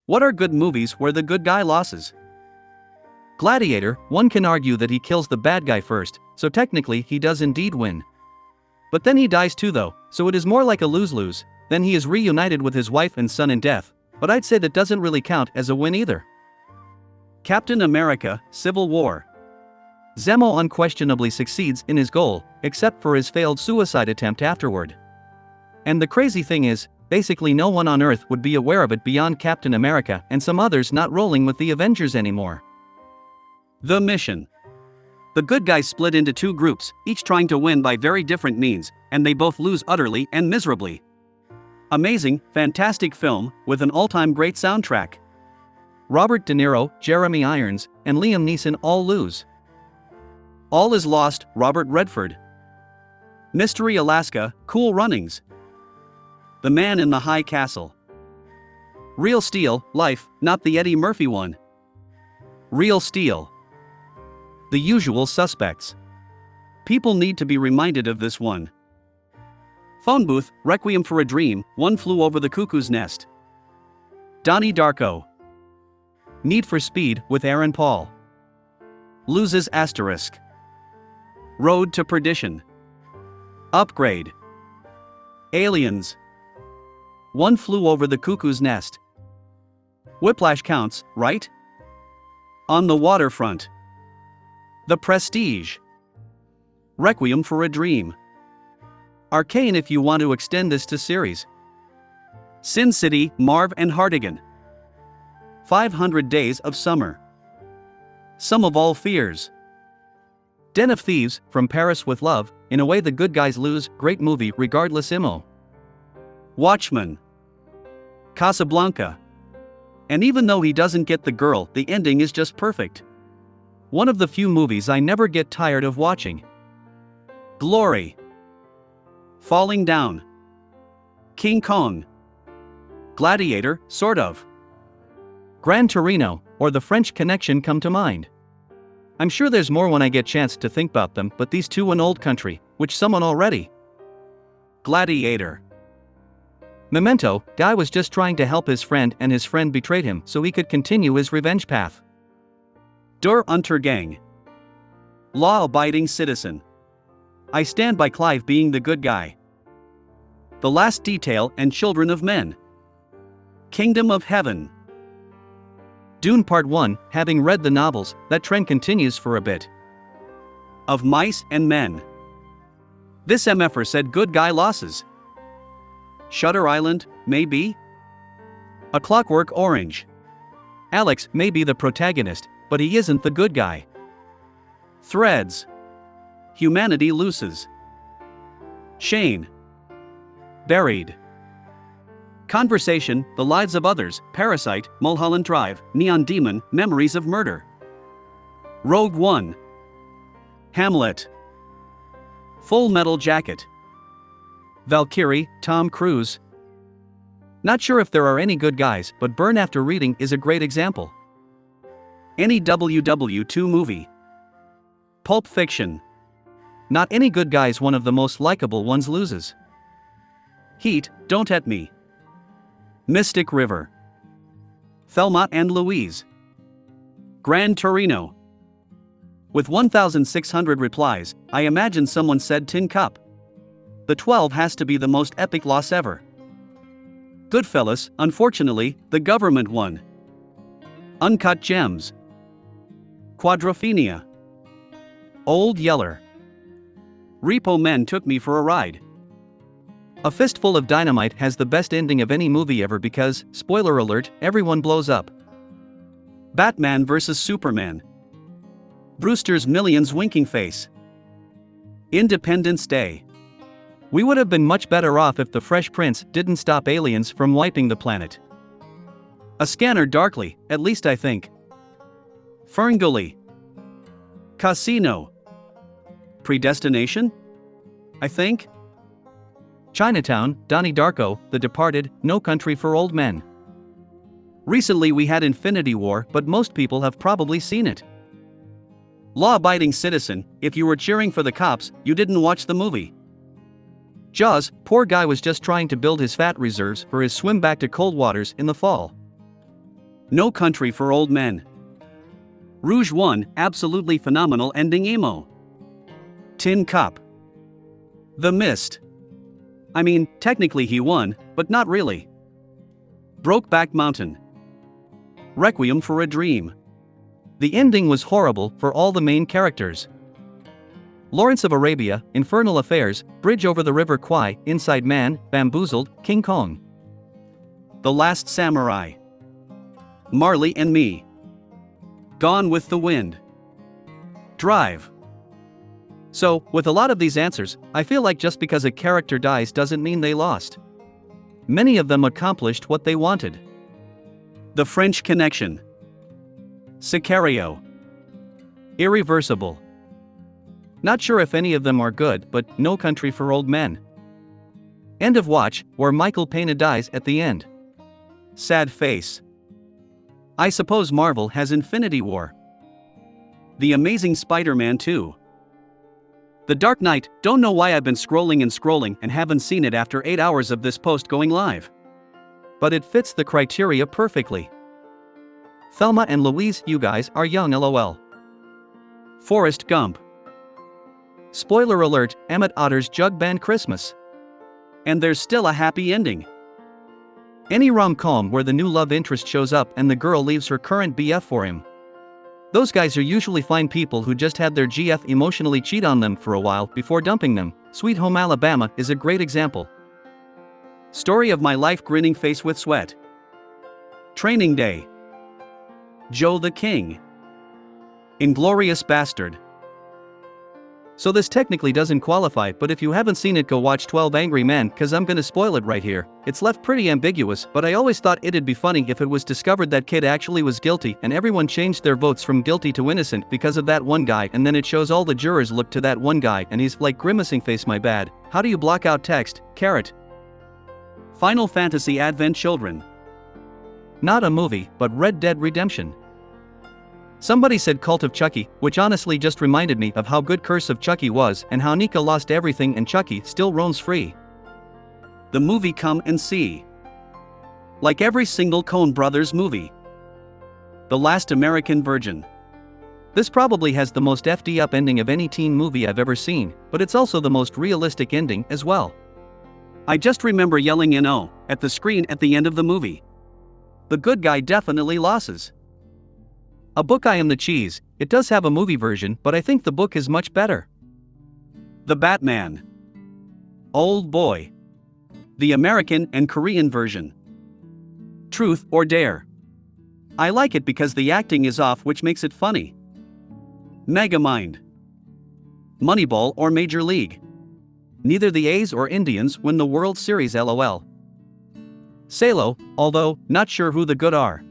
What are good movies where the good guy loses? Gladiator, one can argue that he kills the bad guy first, so technically he does indeed win. But then he dies too though, so it is more like a lose-lose. Then he is reunited with his wife and son in death, but I'd say that doesn't really count as a win either. Captain America, Civil War. Zemo unquestionably succeeds in his goal, except for his failed suicide attempt afterward. And the crazy thing is, basically no one on Earth would be aware of it beyond Captain America and some others not rolling with the Avengers anymore. The mission. The good guys split into two groups, each trying to win by very different means, and they both lose utterly and miserably. Amazing, fantastic film, with an all-time great soundtrack. Robert De Niro, Jeremy Irons, and Liam Neeson all lose. All is Lost, Robert Redford. Mystery Alaska, Cool Runnings. The Man in the High Castle. Real Steel, Life, not the Eddie Murphy one. Real Steel. The Usual Suspects. People need to be reminded of this one. Phone Booth, Requiem for a Dream, One Flew Over the Cuckoo's Nest. Donnie Darko. Need for Speed with Aaron Paul. Loses Asterisk. Road to Perdition. Upgrade. Aliens. One Flew Over the Cuckoo's Nest. Whiplash counts, right? On the Waterfront. The Prestige. Requiem for a Dream. Arcane if you want to extend this to series. Sin City, Marv and Hardigan. 500 Days of Summer. Sum of All Fears. Den of Thieves, From Paris with Love, In a Way the Good Guys Lose, great movie regardless imo. Watchmen. Casablanca. And even though he doesn't get the girl, the ending is just perfect. One of the few movies I never get tired of watching. Glory. Falling Down. King Kong. Gladiator, sort of. Gran Torino, or The French Connection come to mind. I'm sure there's more when I get chance to think about them, but these two an old country, which someone already. Gladiator. Memento, guy was just trying to help his friend and his friend betrayed him so he could continue his revenge path. Der Untergang. Law-abiding citizen. I stand by Clive being the good guy. The Last Detail and Children of Men. Kingdom of Heaven. Dune Part 1, having read the novels, that trend continues for a bit. Of Mice and Men. This MFer said good guy losses. Shutter Island, maybe? A Clockwork Orange. Alex may be the protagonist, but he isn't the good guy. Threads. Humanity loses. Shane. Buried. Conversation, The Lives of Others, Parasite, Mulholland Drive, Neon Demon, Memories of Murder. Rogue One. Hamlet. Full Metal Jacket. Valkyrie, Tom Cruise. Not sure if there are any good guys, but Burn After Reading is a great example. Any WW2 movie. Pulp Fiction. Not any good guys, one of the most likable ones loses. Heat, Don't At Me. Mystic River. Thelma and Louise. Gran Torino. With 1,600 replies, I imagine someone said Tin Cup. The 12 has to be the most epic loss ever. Goodfellas, unfortunately, the government won. Uncut Gems. Quadrophenia. Old Yeller. Repo Men Took Me for a Ride. A Fistful of Dynamite has the best ending of any movie ever because, spoiler alert, everyone blows up. Batman vs Superman. Brewster's Millions Winking Face. Independence Day. We would have been much better off if the Fresh Prince didn't stop aliens from wiping the planet. A Scanner Darkly, at least I think. Ferngully. Casino. Predestination? I think. Chinatown, Donnie Darko, The Departed, No Country for Old Men. Recently we had Infinity War, but most people have probably seen it. Law-abiding citizen, if you were cheering for the cops, you didn't watch the movie. Jaws, poor guy was just trying to build his fat reserves for his swim back to cold waters in the fall. No Country for Old Men. Rouge 1, absolutely phenomenal ending emo. Tin Cup. The Mist. I mean, technically he won, but not really. Brokeback Mountain. Requiem for a Dream. The ending was horrible for all the main characters. Lawrence of Arabia, Infernal Affairs, Bridge Over the River Kwai, Inside Man, Bamboozled, King Kong. The Last Samurai. Marley and Me. Gone with the Wind. Drive. So, with a lot of these answers, I feel like just because a character dies doesn't mean they lost. Many of them accomplished what they wanted. The French Connection. Sicario. Irreversible. Not sure if any of them are good, but No Country for Old Men. End of Watch, where Michael Pena dies at the end. Sad Face. I suppose Marvel has Infinity War. The Amazing Spider-Man 2. The Dark Knight. Don't know why I've been scrolling and haven't seen it after 8 hours of this post going live. But it fits the criteria perfectly. Thelma and Louise, you guys are young, lol. Forrest Gump. Spoiler alert, Emmett Otter's Jug Band Christmas. And there's still a happy ending. Any rom-com where the new love interest shows up and the girl leaves her current BF for him. Those guys are usually fine people who just had their GF emotionally cheat on them for a while before dumping them. Sweet Home Alabama is a great example. Story of My Life, Grinning Face with Sweat. Training Day. Joe the King. Inglourious Bastard. So this technically doesn't qualify, but if you haven't seen it, go watch 12 Angry Men, cause I'm gonna spoil it right here. It's left pretty ambiguous, but I always thought it'd be funny if it was discovered that kid actually was guilty and everyone changed their votes from guilty to innocent because of that one guy, and then it shows all the jurors look to that one guy and he's like grimacing face, my bad. How do you block out text, carrot? Final Fantasy Advent Children. Not a movie, but Red Dead Redemption. Somebody said Cult of Chucky, which honestly just reminded me of how good Curse of Chucky was and how Nika lost everything and Chucky still roams free. The movie Come and See. Like every single Coen Brothers movie. The Last American Virgin. This probably has the most FD up ending of any teen movie I've ever seen, but it's also the most realistic ending as well. I just remember yelling "No" at the screen at the end of the movie. The good guy definitely loses. A Book, I Am the Cheese. It does have a movie version, but I think the book is much better. The Batman. Old Boy. The American and Korean version. Truth or Dare. I like it because the acting is off, which makes it funny. Megamind. Moneyball or Major League. Neither the A's or Indians win the World Series, lol. Salo, although not sure who the good are.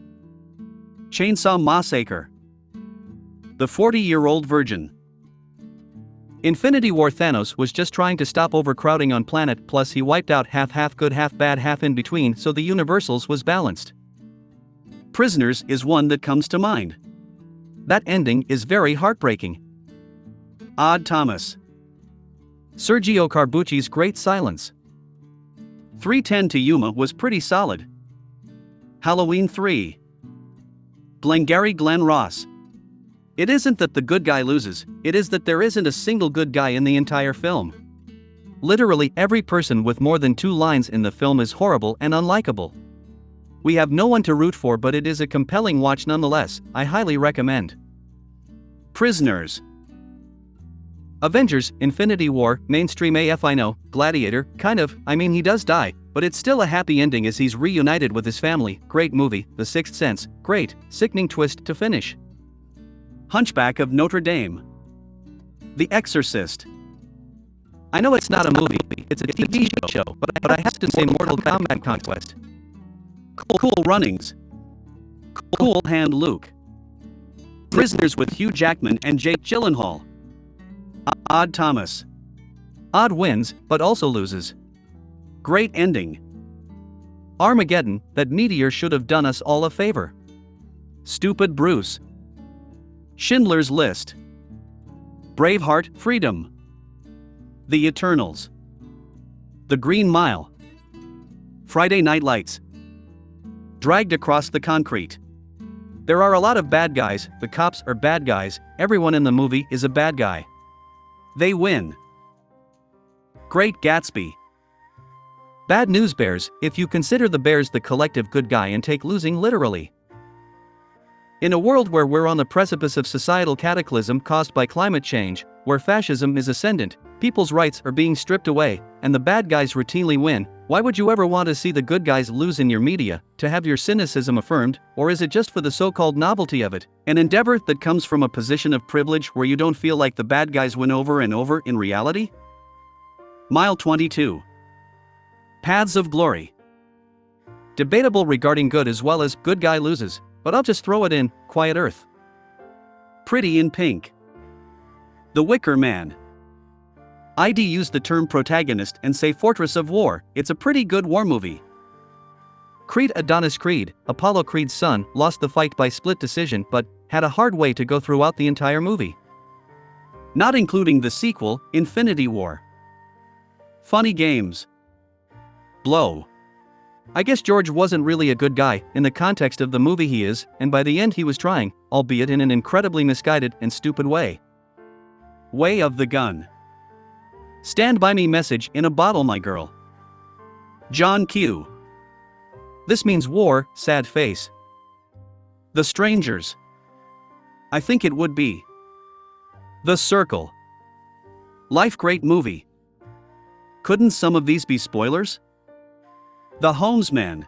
Chainsaw Massacre. The 40-Year-Old Virgin. Infinity War. Thanos was just trying to stop overcrowding on planet, plus he wiped out half good, half bad, half in between, so the universals was balanced. Prisoners is one that comes to mind. That ending is very heartbreaking. Odd Thomas. Sergio Carbucci's Great Silence. 3:10 to Yuma was pretty solid. Halloween 3. Glengarry Glen Ross. It isn't that the good guy loses, it is that there isn't a single good guy in the entire film. Literally every person with more than 2 lines in the film is horrible and unlikable. We have no one to root for, but it is a compelling watch nonetheless. I highly recommend. Prisoners. Avengers, Infinity War, mainstream AF. I know, Gladiator, kind of, I mean he does die, but it's still a happy ending as he's reunited with his family. Great movie. The Sixth Sense, great, sickening twist to finish. Hunchback of Notre Dame. The Exorcist. I know it's not a movie, it's a TV show, but I have to say Mortal Kombat Conquest. Cool Runnings. Cool Hand Luke. Prisoners with Hugh Jackman and Jake Gyllenhaal. Odd Thomas. Odd wins, but also loses. Great ending. Armageddon. That meteor should have done us all a favor. Stupid Bruce. Schindler's List. Braveheart. Freedom. The Eternals. The Green Mile. Friday Night Lights. Dragged Across the Concrete. There are a lot of bad guys, the cops are bad guys, everyone in the movie is a bad guy. They win. Great Gatsby. Bad news bears, if you consider the bears the collective good guy and take losing literally. In a world where we're on the precipice of societal cataclysm caused by climate change, where fascism is ascendant, people's rights are being stripped away, and the bad guys routinely win, why would you ever want to see the good guys lose in your media, to have your cynicism affirmed, or is it just for the so-called novelty of it, an endeavor that comes from a position of privilege where you don't feel like the bad guys win over and over in reality? Mile 22. Paths of Glory. Debatable regarding good as well as good guy loses, but I'll just throw it in, Quiet Earth. Pretty in Pink. The Wicker Man. I'd use the term protagonist and say Fortress of War, it's a pretty good war movie. Creed Adonis Creed, Apollo Creed's son, lost the fight by split decision but had a hard way to go throughout the entire movie. Not including the sequel, Infinity War. Funny Games. Blow. I guess George wasn't really a good guy, in the context of the movie he is, and by the end he was trying, albeit in an incredibly misguided and stupid way. Way of the Gun. Stand by me message in a bottle my girl. John Q. This means war, sad face. The Strangers. I think it would be. The Circle. Life great movie. Couldn't some of these be spoilers? The Homesman.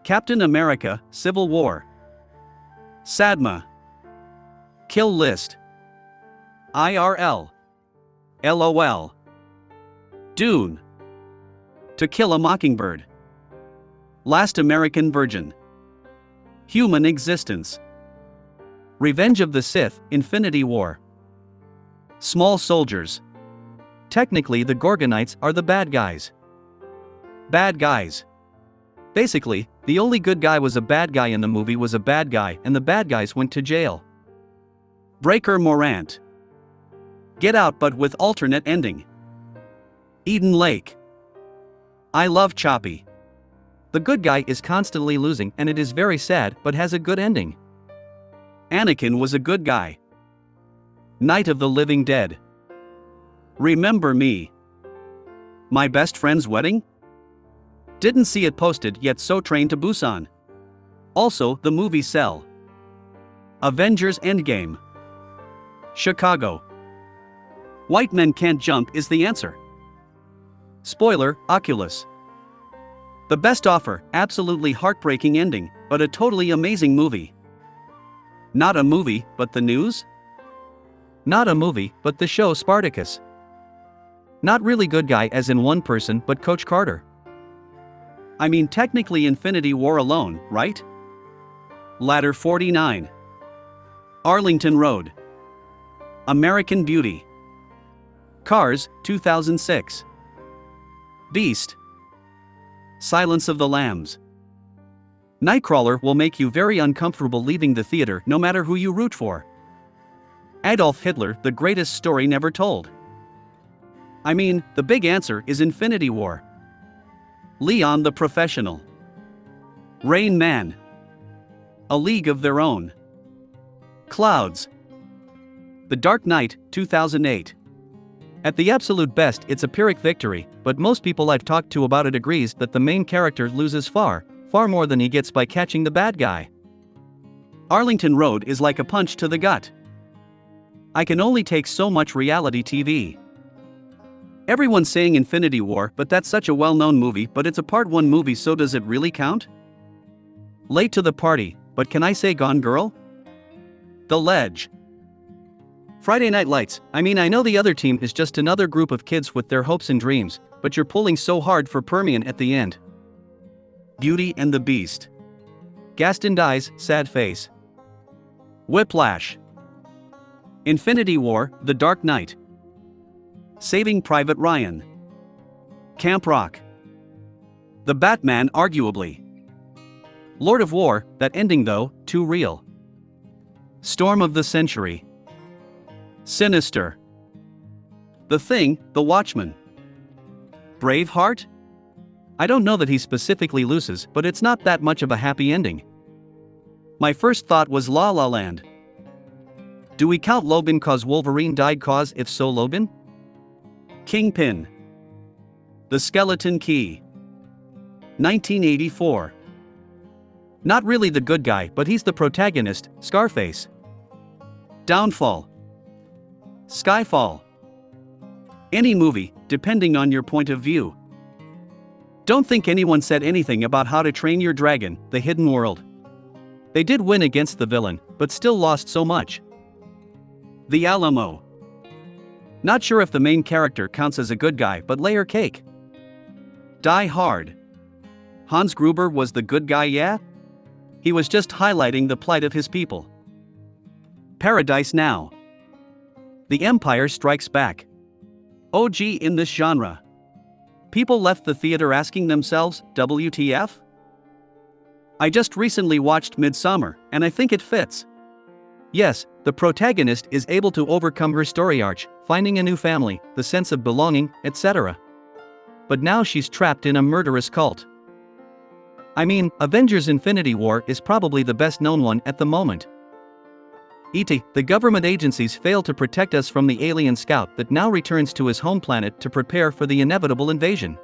Captain America, Civil War. Sadma. Kill List. IRL. LOL. Dune. To Kill a Mockingbird. Last American Virgin. Human Existence. Revenge of the Sith, Infinity War. Small Soldiers. Technically the Gorgonites are the bad guys. Bad guys. Basically, the only good guy was a bad guy in the movie was a bad guy and the bad guys went to jail. Breaker Morant. Get Out but with alternate ending. Eden Lake. I Love Choppy. The good guy is constantly losing and it is very sad but has a good ending. Anakin was a good guy. Night of the Living Dead. Remember Me. My Best Friend's Wedding? Didn't see it posted yet, so Train to Busan. Also, the movie Cell. Avengers Endgame. Chicago. White Men Can't Jump is the answer. Spoiler, Oculus. The Best Offer, absolutely heartbreaking ending, but a totally amazing movie. Not a movie, but the news? Not a movie, but the show Spartacus. Not really good guy as in one person but Coach Carter. I mean technically Infinity War alone, right? Ladder 49. Arlington Road. American Beauty. Cars, 2006. Beast. Silence of the Lambs. Nightcrawler will make you very uncomfortable leaving the theater no matter who you root for. Adolf Hitler, the greatest story never told. I mean, the big answer is Infinity War. Leon the Professional. Rain Man. A League of Their Own. Clouds. The Dark Knight, 2008. At the absolute best it's a Pyrrhic victory, but most people I've talked to about it agrees that the main character loses far more than he gets by catching the bad guy. Arlington Road is like a punch to the gut. I can only take so much reality TV. Everyone's saying Infinity War, but that's such a well-known movie, but it's a Part 1 movie, so does it really count? Late to the party, but can I say Gone Girl? The Ledge. Friday Night Lights. I mean, I know the other team is just another group of kids with their hopes and dreams, but you're pulling so hard for Permian at the end. Beauty and the Beast. Gaston dies, sad face. Whiplash. Infinity War, The Dark Knight. Saving Private Ryan. Camp Rock. The Batman, arguably. Lord of War, that ending though, too real. Storm of the Century. Sinister. The Thing, The Watchmen. Braveheart? I don't know that he specifically loses, but it's not that much of a happy ending. My first thought was La La Land. Do we count Logan cause Wolverine died cause if so Logan? Kingpin. The Skeleton Key. 1984. Not really the good guy, but he's the protagonist, Scarface. Downfall. Skyfall. Any movie, depending on your point of view. Don't think anyone said anything about How to Train Your Dragon, The Hidden World. They did win against the villain, but still lost so much. The Alamo. Not sure if the main character counts as a good guy, but layer cake. Die Hard. Hans Gruber was the good guy, yeah? He was just highlighting the plight of his people. Paradise Now. The Empire Strikes Back. OG in this genre. People left the theater asking themselves, WTF? I just recently watched Midsommar, and I think it fits. Yes, the protagonist is able to overcome her story arc, finding a new family, the sense of belonging, etc. But now she's trapped in a murderous cult. I mean, Avengers Infinity War is probably the best known one at the moment. E.T., the government agencies fail to protect us from the alien scout that now returns to his home planet to prepare for the inevitable invasion.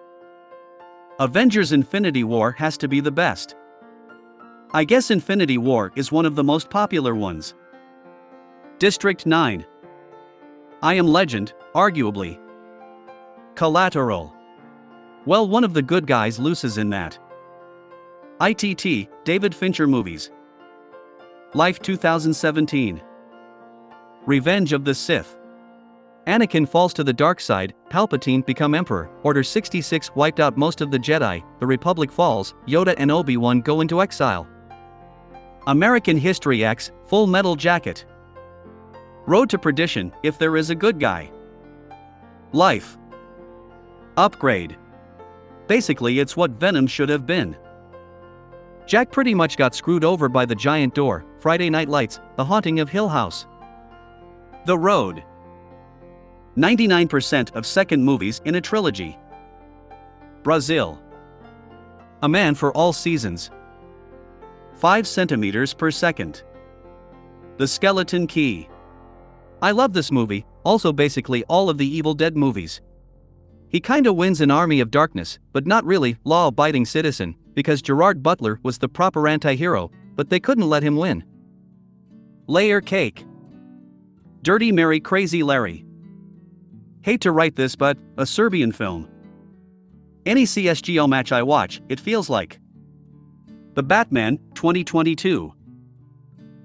Avengers Infinity War has to be the best. I guess Infinity War is one of the most popular ones. District 9. I Am Legend, arguably. Collateral. Well, one of the good guys loses in that. ITT, David Fincher movies. Life 2017. Revenge of the Sith. Anakin falls to the dark side, Palpatine become Emperor, Order 66 wiped out most of the Jedi, the Republic falls, Yoda and Obi-Wan go into exile. American History X, Full Metal Jacket. Road to Perdition, if there is a good guy. Life. Upgrade. Basically it's what Venom should have been. Jack pretty much got screwed over by the giant door, Friday Night Lights, The Haunting of Hill House. The Road. 99% of second movies in a trilogy. Brazil. A Man for All Seasons. 5 centimeters per second. The Skeleton Key. I love this movie, also basically all of the Evil Dead movies. He kinda wins an Army of Darkness, but not really, law-abiding citizen, because Gerard Butler was the proper anti-hero, but they couldn't let him win. Layer Cake. Dirty Mary Crazy Larry. Hate to write this but, a Serbian film. Any CSGO match I watch, it feels like. The Batman, 2022.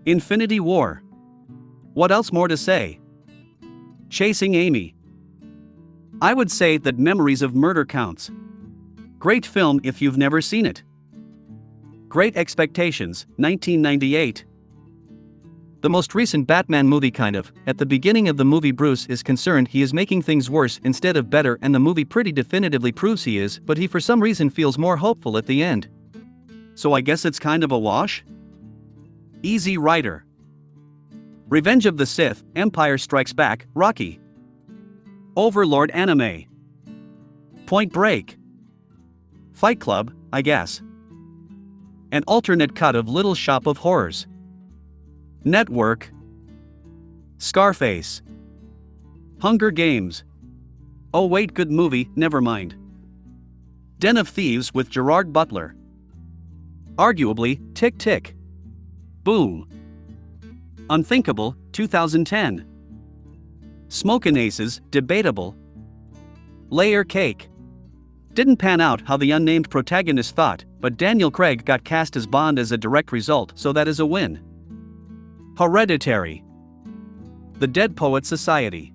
Infinity War. What else more to say? Chasing Amy. I would say that Memories of Murder counts. Great film if you've never seen it. Great Expectations, 1998. The most recent Batman movie kind of, at the beginning of the movie Bruce is concerned he is making things worse instead of better and the movie pretty definitively proves he is, but he for some reason feels more hopeful at the end. So I guess it's kind of a wash? Easy Rider. Revenge of the Sith, Empire Strikes Back, Rocky. Overlord Anime. Point Break. Fight Club, I guess. An alternate cut of Little Shop of Horrors. Network. Scarface. Hunger Games. Oh wait, good movie, never mind. Den of Thieves with Gerard Butler. Arguably, Tick Tick. Boom. Unthinkable, 2010. Smokin' Aces, debatable. Layer Cake. Didn't pan out how the unnamed protagonist thought, but Daniel Craig got cast as Bond as a direct result, so that is a win. Hereditary. The Dead Poets Society.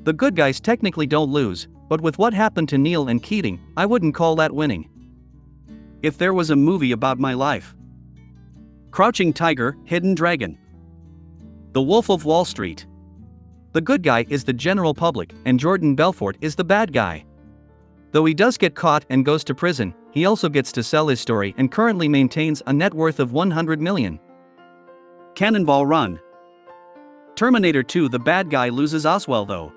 The good guys technically don't lose, but with what happened to Neil and Keating, I wouldn't call that winning. If there was a movie about my life. Crouching Tiger, Hidden Dragon. The Wolf of Wall Street. The good guy is the general public, and Jordan Belfort is the bad guy. Though he does get caught and goes to prison, he also gets to sell his story and currently maintains a net worth of $100 million. Cannonball Run. Terminator 2, the bad guy loses Oswell though.